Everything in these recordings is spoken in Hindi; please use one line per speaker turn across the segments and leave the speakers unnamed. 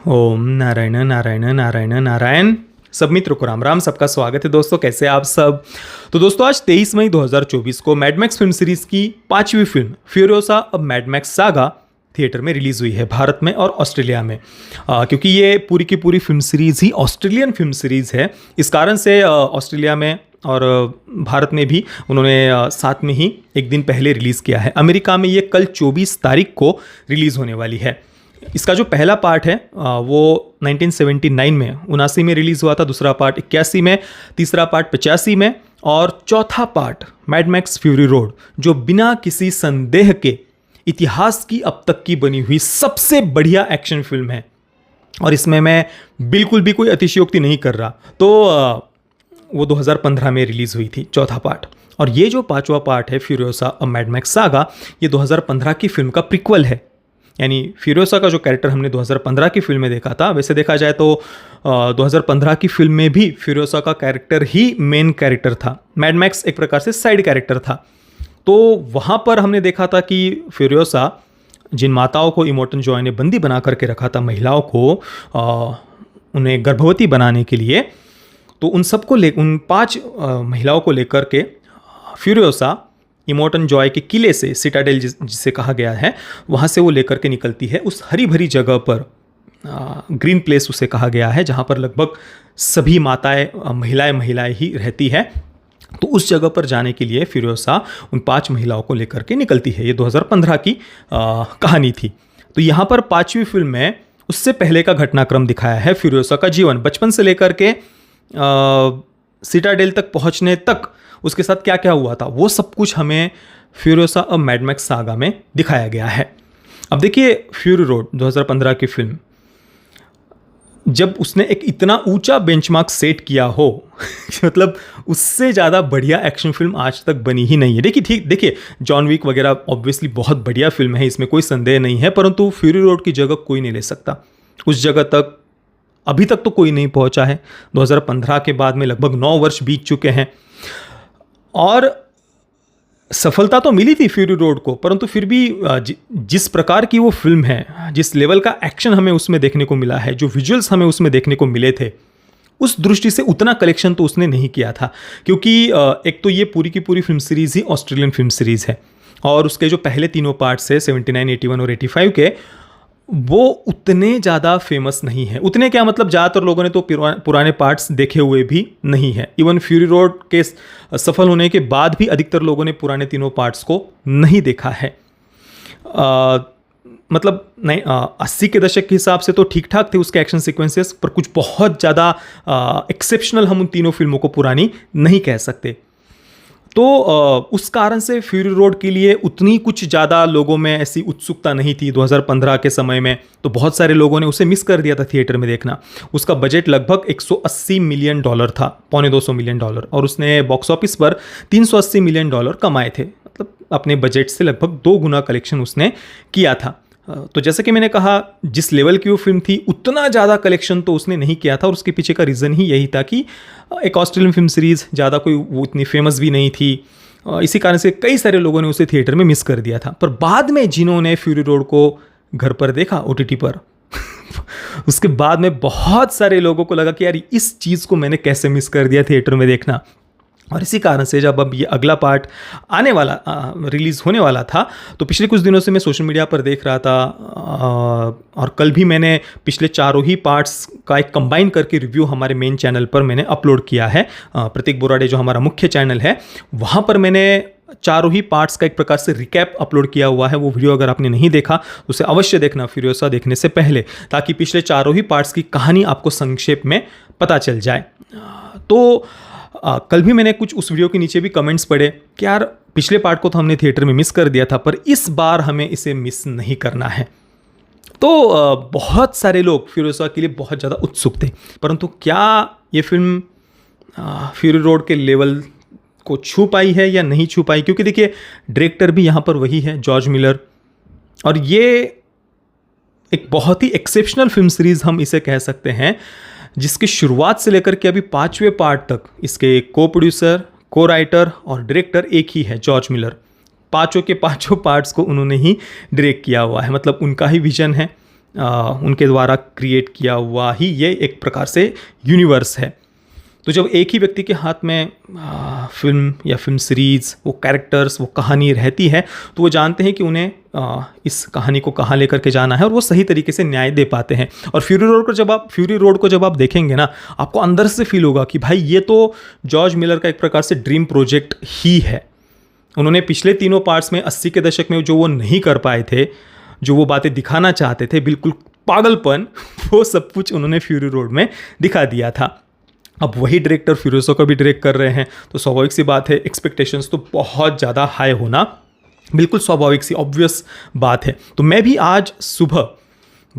ओम नारायण नारायण नारायण नारायण। सब मित्रों को राम राम, सबका स्वागत है दोस्तों। कैसे आप सब? तो दोस्तों आज 23 मई 2024 को मैड मैक्स फिल्म सीरीज की 5वीं film Furiosa a mad Max saga theatre में रिलीज हुई है, भारत में और ऑस्ट्रेलिया में। क्योंकि ये पूरी की पूरी फिल्म सीरीज ही ऑस्ट्रेलियन फिल्म सीरीज है, इस कारण से ऑस्ट्रेलिया में और भारत में भी उन्होंने साथ में ही एक दिन पहले रिलीज़ किया है। अमेरिका में ये कल 24 तारीख को रिलीज़ होने वाली है। इसका जो पहला पार्ट है वो 1979 में 79 में रिलीज़ हुआ था, दूसरा पार्ट 81 में, तीसरा पार्ट 85 में और चौथा part mad max fury road, जो बिना किसी संदेह के इतिहास की अब तक की बनी हुई सबसे बढ़िया एक्शन फिल्म है। और इसमें मैं बिल्कुल भी कोई अतिशयोक्ति नहीं कर रहा। तो वो 2015 में रिलीज़ हुई थी चौथा पार्ट। और ये जो पांचवा पार्ट है Furiosa a mad Max saga, ये 2015 की फिल्म का प्रीक्वल है। यानी फ्यूरियोसा का जो कैरेक्टर हमने 2015 की फिल्म में देखा था, वैसे देखा जाए तो 2015 की फिल्म में भी फ्यूरियोसा का कैरेक्टर ही मेन कैरेक्टर था, मैड मैक्स एक प्रकार से साइड कैरेक्टर था। तो वहाँ पर हमने देखा था कि फ्यूरियोसा जिन माताओं को इमोर्टन जॉय ने बंदी बना करके रखा था, महिलाओं को उन्हें गर्भवती बनाने के लिए, तो उन 5 महिलाओं को लेकर के फ्यूरियोसा इमोर्टन जॉय के किले से, सिटाडेल जिसे कहा गया है, वहाँ से वो लेकर के निकलती है उस हरी भरी जगह पर, ग्रीन प्लेस उसे कहा गया है, जहाँ पर लगभग सभी महिलाएं ही रहती है। तो उस जगह पर जाने के लिए फ्यूरियोसा उन 5 महिलाओं को लेकर के निकलती है। ये 2015 की कहानी थी। तो यहाँ पर 5वीं फिल्म में उससे पहले का घटनाक्रम दिखाया है, फ्यूरियोसा का जीवन, बचपन से लेकर के सिटाडेल तक पहुँचने तक उसके साथ क्या क्या हुआ था, वो सब कुछ हमें Furiosa a mad Max saga में दिखाया गया है। अब देखिए, फ्यूरी रोड 2015 की फिल्म, जब उसने एक इतना ऊंचा बेंचमार्क सेट किया हो मतलब उससे ज़्यादा बढ़िया एक्शन फिल्म आज तक बनी ही नहीं है। देखिए जॉन विक वगैरह ऑब्वियसली बहुत बढ़िया फिल्म है, इसमें कोई संदेह नहीं है, परंतु फ्यूरी रोड की जगह कोई नहीं ले सकता। उस जगह तक अभी तक तो कोई नहीं पहुंचा है। 2015 के बाद में लगभग 9 वर्ष बीत चुके हैं और सफलता तो मिली थी फ्यूरी रोड को, परंतु फिर भी जिस प्रकार की वो फिल्म है, जिस लेवल का एक्शन हमें उसमें देखने को मिला है, जो विजुअल्स हमें उसमें देखने को मिले थे, उस दृष्टि से उतना कलेक्शन तो उसने नहीं किया था। क्योंकि एक तो ये पूरी की पूरी फिल्म सीरीज़ ही ऑस्ट्रेलियन फिल्म सीरीज़ है और उसके जो पहले तीनों पार्ट्स है 79, 81 और 85 के, वो उतने ज़्यादा फेमस नहीं है। उतने क्या मतलब, ज़्यादातर लोगों ने तो पुराने पार्ट्स देखे हुए भी नहीं है। इवन फ्यूरी रोड के सफल होने के बाद भी अधिकतर लोगों ने पुराने तीनों पार्ट्स को नहीं देखा है। मतलब नहीं, 80 के दशक के हिसाब से तो ठीक ठाक थे उसके एक्शन सीक्वेंसेस, पर कुछ बहुत ज़्यादा एक्सेप्शनल हम उन तीनों फिल्मों को पुरानी नहीं कह सकते। तो उस कारण से फ्यूरी रोड के लिए उतनी कुछ ज़्यादा लोगों में ऐसी उत्सुकता नहीं थी 2015 के समय में। तो बहुत सारे लोगों ने उसे मिस कर दिया था थिएटर में देखना। उसका बजट लगभग $180 मिलियन था, $250 मिलियन, और उसने बॉक्स ऑफिस पर $380 मिलियन कमाए थे। मतलब अपने बजट से लगभग 2 गुना कलेक्शन उसने किया था। तो जैसे कि मैंने कहा, जिस लेवल की वो फिल्म थी उतना ज़्यादा कलेक्शन तो उसने नहीं किया था, और उसके पीछे का रीज़न ही यही था कि एक ऑस्ट्रेलियन फिल्म सीरीज़ ज़्यादा कोई वो इतनी फेमस भी नहीं थी। इसी कारण से कई सारे लोगों ने उसे थिएटर में मिस कर दिया था। पर बाद में जिन्होंने फ्यूरी रोड को घर पर देखा OTT पर उसके बाद में बहुत सारे लोगों को लगा कि यार इस चीज़ को मैंने कैसे मिस कर दिया थिएटर में देखना। और इसी कारण से जब अब ये अगला पार्ट आने वाला, रिलीज़ होने वाला था, तो पिछले कुछ दिनों से मैं सोशल मीडिया पर देख रहा था, और कल भी मैंने पिछले 4 ही पार्ट्स का एक कंबाइन करके रिव्यू हमारे मेन चैनल पर मैंने अपलोड किया है। प्रतीक बोराडे जो हमारा मुख्य चैनल है, वहाँ पर मैंने 4 ही पार्ट्स का एक प्रकार से रिकैप अपलोड किया हुआ है। वो वीडियो अगर आपने नहीं देखा तो उसे अवश्य देखना फ्यूरियोसा देखने से पहले, ताकि पिछले 4 ही पार्ट्स की कहानी आपको संक्षेप में पता चल जाए। तो कल भी मैंने कुछ उस वीडियो के नीचे भी कमेंट्स पढ़े कि यार पिछले पार्ट को तो हमने थिएटर में मिस कर दिया था, पर इस बार हमें इसे मिस नहीं करना है। तो बहुत सारे लोग फ्यूरियोसा के लिए बहुत ज़्यादा उत्सुक थे, परंतु क्या ये फिल्म फ्यूरी रोड के लेवल को छू पाई है या नहीं छू पाई? क्योंकि देखिए डायरेक्टर भी यहाँ पर वही है, जॉर्ज मिलर, और ये एक बहुत ही एक्सेप्शनल फिल्म सीरीज़ हम इसे कह सकते हैं, जिसकी शुरुआत से लेकर के अभी 5वें पार्ट तक इसके को प्रोड्यूसर, को राइटर और डायरेक्टर एक ही है, जॉर्ज मिलर। 5 के 5 पार्ट्स को उन्होंने ही डायरेक्ट किया हुआ है, मतलब उनका ही विजन है। उनके द्वारा क्रिएट किया हुआ ही ये एक प्रकार से यूनिवर्स है। तो जब एक ही व्यक्ति के हाथ में फिल्म या फिल्म सीरीज़, वो कैरेक्टर्स, वो कहानी रहती है, तो वो जानते हैं कि उन्हें इस कहानी को कहाँ लेकर के जाना है और वो सही तरीके से न्याय दे पाते हैं। और फ्यूरी रोड को जब आप देखेंगे ना, आपको अंदर से फील होगा कि भाई ये तो जॉर्ज मिलर का एक प्रकार से ड्रीम प्रोजेक्ट ही है। उन्होंने पिछले तीनों पार्ट्स में 80 के दशक में जो वो नहीं कर पाए थे, जो वो बातें दिखाना चाहते थे, बिल्कुल पागलपन, वो सब कुछ उन्होंने फ्यूरी रोड में दिखा दिया था। अब वही डायरेक्टर फ्यूरियोसा को भी डायरेक्ट कर रहे हैं, तो स्वाभाविक सी बात है एक्सपेक्टेशंस तो बहुत ज़्यादा हाई होना बिल्कुल स्वाभाविक सी ऑब्वियस बात है। तो मैं भी आज सुबह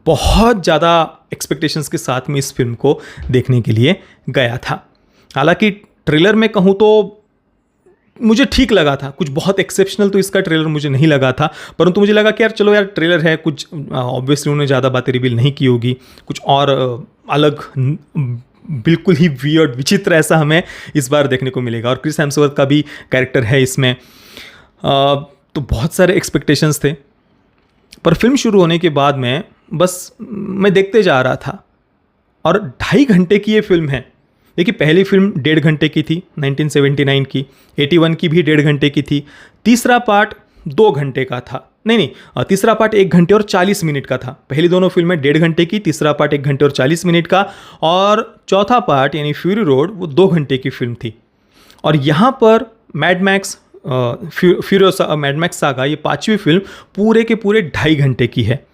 बहुत ज़्यादा एक्सपेक्टेशंस के साथ में इस फिल्म को देखने के लिए गया था। हालांकि ट्रेलर में कहूँ तो मुझे ठीक लगा था, कुछ बहुत एक्सेप्शनल तो इसका ट्रेलर मुझे नहीं लगा था, परंतु मुझे लगा कि यार चलो यार ट्रेलर है, कुछ ऑब्वियसली उन्होंने ज़्यादा बातें रिवील नहीं की होगी, कुछ और अलग बिल्कुल ही वियर्ड, विचित्र ऐसा हमें इस बार देखने को मिलेगा। और क्रिस हेम्सवर्थ का भी कैरेक्टर है इसमें, तो बहुत सारे एक्सपेक्टेशंस थे। पर फिल्म शुरू होने के बाद में बस मैं देखते जा रहा था, और 2.5 घंटे की ये फिल्म है। देखिए, पहली फिल्म 1.5 घंटे की थी 1979 की, 81 की भी 1.5 घंटे की थी, तीसरा पार्ट 2 घंटे का था, नहीं, तीसरा पार्ट 1 घंटे और 40 मिनट का था। पहली दोनों फिल्में 1.5 घंटे की, तीसरा पार्ट 1 घंटे और 40 मिनट का, और चौथा पार्ट यानी फ्यूरी रोड वो 2 घंटे की फिल्म थी। और यहाँ पर मैड मैक्स सागा, ये 5वीं फिल्म पूरे के पूरे 2.5 घंटे की है।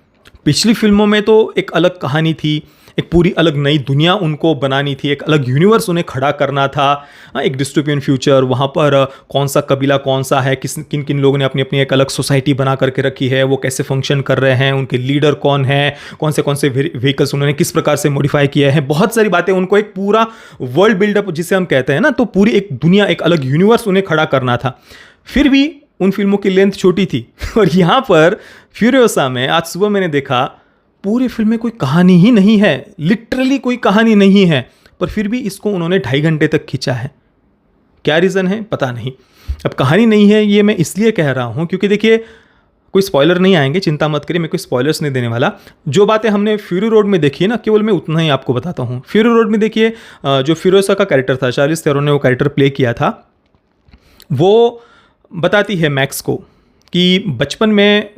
पिछली फिल्मों में तो एक अलग कहानी थी, एक पूरी अलग नई दुनिया उनको बनानी थी, एक अलग यूनिवर्स उन्हें खड़ा करना था, एक डिस्टोपियन फ्यूचर, वहाँ पर कौन सा कबीला कौन सा है, किन किन लोगों ने अपनी अपनी एक अलग सोसाइटी बना करके रखी है, वो कैसे फंक्शन कर रहे हैं, उनके लीडर कौन है, कौन से व्हीकल्स उन्होंने किस प्रकार से मॉडिफाई किया है, बहुत सारी बातें, उनको एक पूरा वर्ल्ड बिल्डअप जिसे हम कहते हैं ना, तो पूरी एक दुनिया, एक अलग यूनिवर्स उन्हें खड़ा करना था। फिर भी उन फिल्मों की लेंथ छोटी थी। और यहाँ पर फ्यूरियोसा में आज सुबह मैंने देखा पूरी फिल्म में कोई कहानी ही नहीं है, लिटरली कोई कहानी नहीं है, पर फिर भी इसको उन्होंने 2.5 घंटे तक खींचा है। क्या रीज़न है पता नहीं। अब कहानी नहीं है ये मैं इसलिए कह रहा हूँ क्योंकि देखिए, कोई स्पॉइलर नहीं आएंगे, चिंता मत करिए, मैं कोई स्पॉयलर्स नहीं देने वाला। जो बातें हमने फ्यूरी रोड में देखी है ना, केवल मैं उतना ही आपको बताता हूँ। फ्यूरी रोड में देखिए, जो फिरोसा का कैरेक्टर था, चार्लिस थेरोन ने वो कैरेक्टर प्ले किया था, वो बताती है मैक्स को कि बचपन में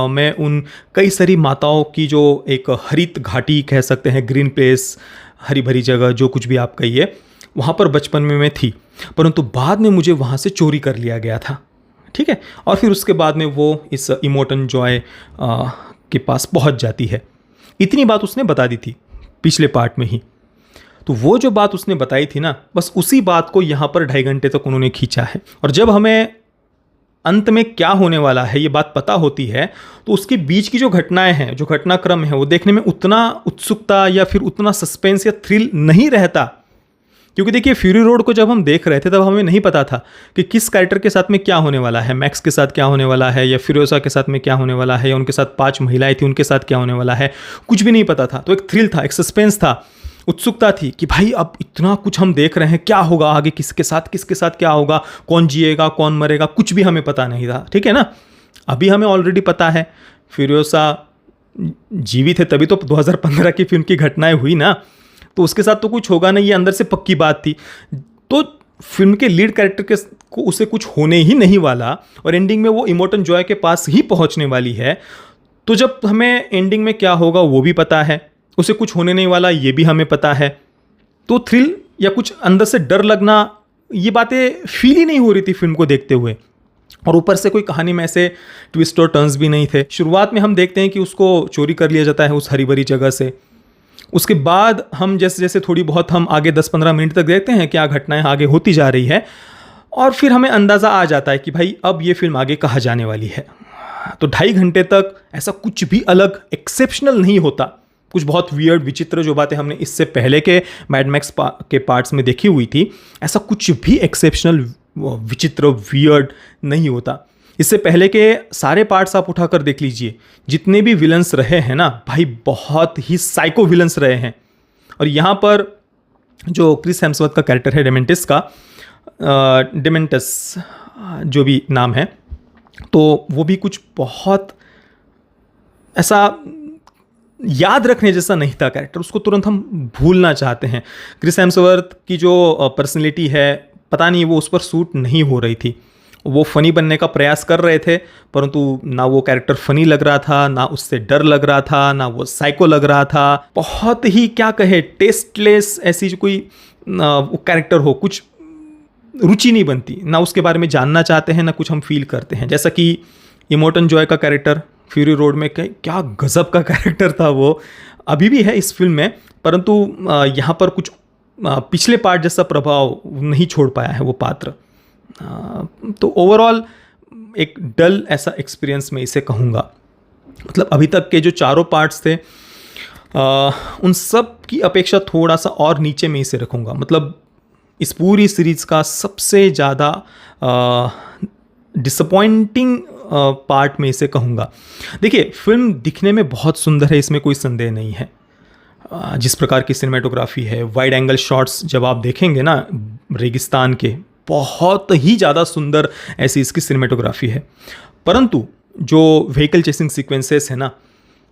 मैं उन कई सारी माताओं की जो एक हरित घाटी कह सकते हैं, ग्रीन प्लेस, हरी भरी जगह, जो कुछ भी आप कहिए, वहाँ पर बचपन में मैं थी, परंतु बाद में मुझे वहाँ से चोरी कर लिया गया था। ठीक है, और फिर उसके बाद में वो इस इमोर्टल जॉय के पास पहुँच जाती है। इतनी बात उसने बता दी थी पिछले पार्ट में ही। तो वो जो बात उसने बताई थी ना, बस उसी बात को यहाँ पर 2.5 घंटे तक उन्होंने खींचा है। और जब हमें अंत में क्या होने वाला है ये बात पता होती है, तो उसके बीच की जो घटनाएं हैं, जो घटनाक्रम है, वो देखने में उतना उत्सुकता या फिर उतना सस्पेंस या थ्रिल नहीं रहता। क्योंकि देखिए, फ्यूरी रोड को जब हम देख रहे थे तब हमें नहीं पता था कि किस कैरेक्टर के साथ में क्या होने वाला है, मैक्स के साथ क्या होने वाला है, या फिरोसा के साथ में क्या होने वाला है, या उनके साथ 5 महिलाएं थी उनके साथ क्या होने वाला है, कुछ भी नहीं पता था। तो एक थ्रिल था, एक सस्पेंस था, उत्सुकता थी कि भाई अब इतना कुछ हम देख रहे हैं, क्या होगा आगे, किसके साथ क्या होगा, कौन जिएगा कौन मरेगा, कुछ भी हमें पता नहीं था। ठीक है ना, अभी हमें ऑलरेडी पता है फिरोसा जीवित है, तभी तो 2015 की फिल्म की घटनाएं हुई ना, तो उसके साथ तो कुछ होगा नहीं, ये अंदर से पक्की बात थी। तो फिल्म के लीड कैरेक्टर को उसे कुछ होने ही नहीं वाला, और एंडिंग में वो इमोर्टल जॉय के पास ही पहुंचने वाली है। तो जब हमें एंडिंग में क्या होगा वो भी पता है, उसे कुछ होने नहीं वाला ये भी हमें पता है, तो थ्रिल या कुछ अंदर से डर लगना, ये बातें फील ही नहीं हो रही थी फिल्म को देखते हुए। और ऊपर से कोई कहानी में ऐसे ट्विस्ट और टर्न्स भी नहीं थे। शुरुआत में हम देखते हैं कि उसको चोरी कर लिया जाता है उस हरी भरी जगह से। उसके बाद हम जैसे जैसे थोड़ी बहुत हम आगे 10-15 मिनट तक देखते हैं क्या घटनाएं आगे होती जा रही है, और फिर हमें अंदाज़ा आ जाता है कि भाई अब ये फिल्म आगे कहाँ जाने वाली है। तो 2.5 घंटे तक ऐसा कुछ भी अलग एक्सेप्शनल नहीं होता। कुछ बहुत वियर्ड, विचित्र जो बातें हमने इससे पहले के मैड मैक्स के पार्ट्स में देखी हुई थी, ऐसा कुछ भी एक्सेप्शनल, विचित्र, वियर्ड नहीं होता। इससे पहले के सारे पार्ट्स आप उठाकर देख लीजिए, जितने भी विलन्स रहे हैं ना भाई, बहुत ही साइको विलन्स रहे हैं। और यहाँ पर जो क्रिस हेम्सवर्थ का कैरेक्टर है डेमेंटस जो भी नाम है, तो वो भी कुछ बहुत ऐसा याद रखने जैसा नहीं था कैरेक्टर, उसको तुरंत हम भूलना चाहते हैं। क्रिस हेम्सवर्थ की जो पर्सनैलिटी है, पता नहीं वो उस पर सूट नहीं हो रही थी। वो फ़नी बनने का प्रयास कर रहे थे, परंतु ना वो कैरेक्टर फ़नी लग रहा था, ना उससे डर लग रहा था, ना वो साइको लग रहा था। बहुत ही क्या कहे, टेस्टलेस ऐसी जो कोई वो कैरेक्टर हो, कुछ रुचि नहीं बनती, ना उसके बारे में जानना चाहते हैं, ना कुछ हम फील करते हैं। जैसा कि इमोटन जॉय का कैरेक्टर फ्यूरी रोड में, क्या गजब का कैरेक्टर था वो, अभी भी है इस फिल्म में, परंतु यहाँ पर कुछ पिछले पार्ट जैसा प्रभाव नहीं छोड़ पाया है वो पात्र। तो ओवरऑल एक डल ऐसा एक्सपीरियंस मैं इसे कहूँगा। मतलब अभी तक के जो चारों पार्ट्स थे उन सब की अपेक्षा थोड़ा सा और नीचे में इसे रखूँगा। मतलब इस पूरी सीरीज़ का सबसे ज़्यादा डिसअपॉइंटिंग पार्ट में इसे कहूँगा। देखिए, फिल्म दिखने में बहुत सुंदर है, इसमें कोई संदेह नहीं है। जिस प्रकार की सिनेमेटोग्राफी है, वाइड एंगल शॉट्स जब आप देखेंगे ना रेगिस्तान के, बहुत ही ज़्यादा सुंदर ऐसी इसकी सिनेमेटोग्राफी है। परंतु जो व्हीकल चेसिंग सीक्वेंसेस है ना,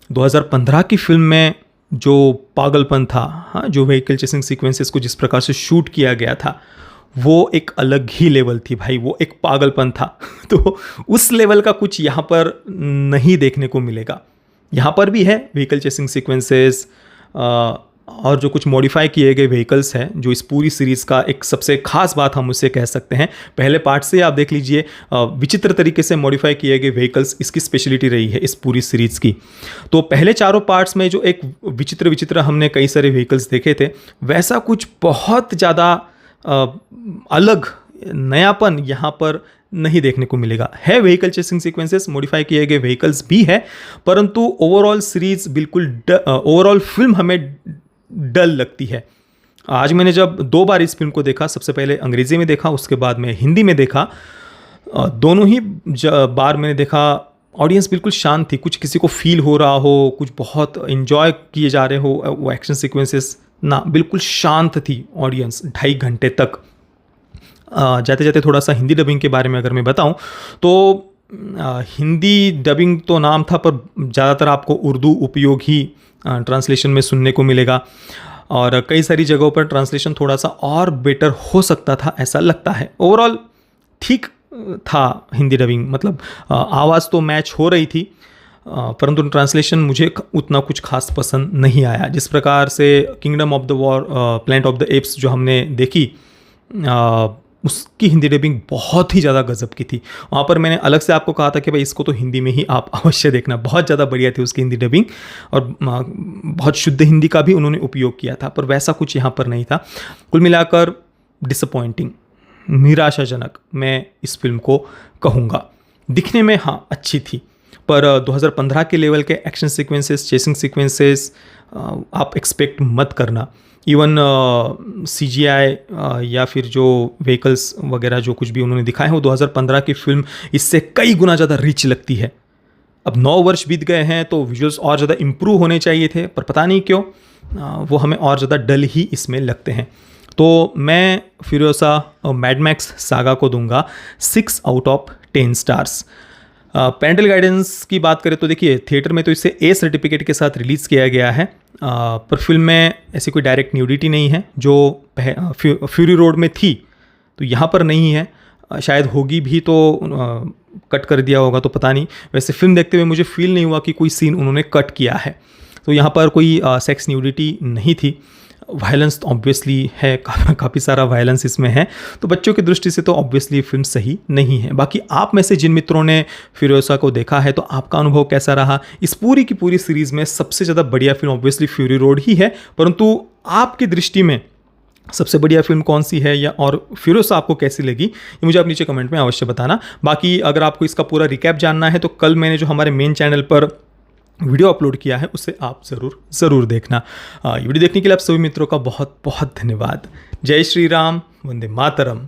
2015 की फिल्म में जो पागलपन था, हाँ, जो व्हीकल चेसिंग सीक्वेंसेस को जिस प्रकार से शूट किया गया था, वो एक अलग ही लेवल थी भाई, वो एक पागलपन था। तो उस लेवल का कुछ यहाँ पर नहीं देखने को मिलेगा। यहाँ पर भी है व्हीकल चेसिंग सीक्वेंसेस और जो कुछ मॉडिफाई किए गए व्हीकल्स हैं, जो इस पूरी सीरीज़ का एक सबसे खास बात हम उसे कह सकते हैं। पहले पार्ट से आप देख लीजिए, विचित्र तरीके से मॉडिफाई किए गए व्हीकल्स इसकी स्पेशलिटी रही है इस पूरी सीरीज़ की। तो पहले चारों पार्ट्स में जो एक विचित्र हमने कई सारे व्हीकल्स देखे थे, वैसा कुछ बहुत ज़्यादा अलग नयापन यहाँ पर नहीं देखने को मिलेगा। है व्हीकल चेसिंग सीक्वेंसेस, मॉडिफाई किए गए व्हीकल्स भी है, परंतु ओवरऑल सीरीज बिल्कुल ओवरऑल फिल्म हमें डल लगती है। आज मैंने जब 2 बार इस फिल्म को देखा, सबसे पहले अंग्रेज़ी में देखा, उसके बाद में हिंदी में देखा। दोनों ही बार मैंने देखा, ऑडियंस बिल्कुल शांत थी, कुछ किसी को फील हो रहा हो, कुछ बहुत इन्जॉय किए जा रहे हो वो एक्शन सीक्वेंसेस ना, बिल्कुल शांत थी ऑडियंस 2.5 घंटे तक। जाते जाते थोड़ा सा हिंदी डबिंग के बारे में अगर मैं बताऊं तो हिंदी डबिंग तो नाम था, पर ज़्यादातर आपको उर्दू उपयोग ही ट्रांसलेशन में सुनने को मिलेगा, और कई सारी जगहों पर ट्रांसलेशन थोड़ा सा और बेटर हो सकता था, ऐसा लगता है। ओवरऑल ठीक था हिंदी डबिंग, मतलब आवाज़ तो मैच हो रही थी, परंतु ट्रांसलेशन मुझे उतना कुछ खास पसंद नहीं आया। जिस प्रकार से kingdom of the war, planet of the apps जो हमने देखी, उसकी हिंदी डबिंग बहुत ही ज़्यादा गजब की थी। वहाँ पर मैंने अलग से आपको कहा था कि भाई इसको तो हिंदी में ही आप अवश्य देखना, बहुत ज़्यादा बढ़िया थी उसकी हिंदी डबिंग, और बहुत शुद्ध हिंदी का भी उन्होंने उपयोग किया था, पर वैसा कुछ यहाँ पर नहीं था। कुल मिलाकर डिसअपॉइंटिंग, निराशाजनक मैं इस फिल्म को कहूँगा। दिखने में हाँ अच्छी थी, पर 2015 के लेवल के एक्शन सीक्वेंसेस, चेसिंग सीक्वेंसेस आप एक्सपेक्ट मत करना। इवन CGI या फिर जो व्हीकल्स वगैरह जो कुछ भी उन्होंने दिखाए हैं, वो 2015 की फिल्म इससे कई गुना ज़्यादा रिच लगती है। अब 9 वर्ष बीत गए हैं तो विजुअल्स और ज़्यादा इम्प्रूव होने चाहिए थे, पर पता नहीं क्यों वो हमें और ज़्यादा डल ही इसमें लगते हैं। तो मैं फ्यूरियोसा मैड मैक्स सागा को दूंगा 6 out of 10 stars. Parental guidance की बात करें तो देखिए, थिएटर में तो इसे A सर्टिफिकेट के साथ रिलीज़ किया गया है, पर फिल्म में ऐसी कोई डायरेक्ट न्यूडिटी नहीं है जो फ्यूरी रोड में थी, तो यहाँ पर नहीं है। शायद होगी भी तो कट कर दिया होगा, तो पता नहीं। वैसे फिल्म देखते हुए मुझे फील नहीं हुआ कि कोई सीन उन्होंने कट किया है, तो यहाँ पर कोई सेक्स न्यूडिटी नहीं थी। वायलेंस ऑब्वियसली है, काफ़ी सारा वायलेंस इसमें है, तो बच्चों की दृष्टि से तो ऑब्वियसली फिल्म सही नहीं है। बाकी आप में से जिन मित्रों ने फ्यूरियोसा को देखा है, तो आपका अनुभव कैसा रहा? इस पूरी की पूरी सीरीज़ में सबसे ज़्यादा बढ़िया फिल्म ऑब्वियसली फ्यूरी रोड ही है, परंतु आपकी दृष्टि में सबसे बढ़िया फिल्म कौन सी है, या और फ्यूरियोसा आपको कैसी लगी, ये मुझे आप नीचे कमेंट में अवश्य बताना। बाकी अगर आपको इसका पूरा रिकैप जानना है, तो कल मैंने जो हमारे मेन चैनल पर वीडियो अपलोड किया है, उसे आप ज़रूर देखना। ये वीडियो देखने के लिए आप सभी मित्रों का बहुत बहुत धन्यवाद। जय श्री राम, वंदे मातरम।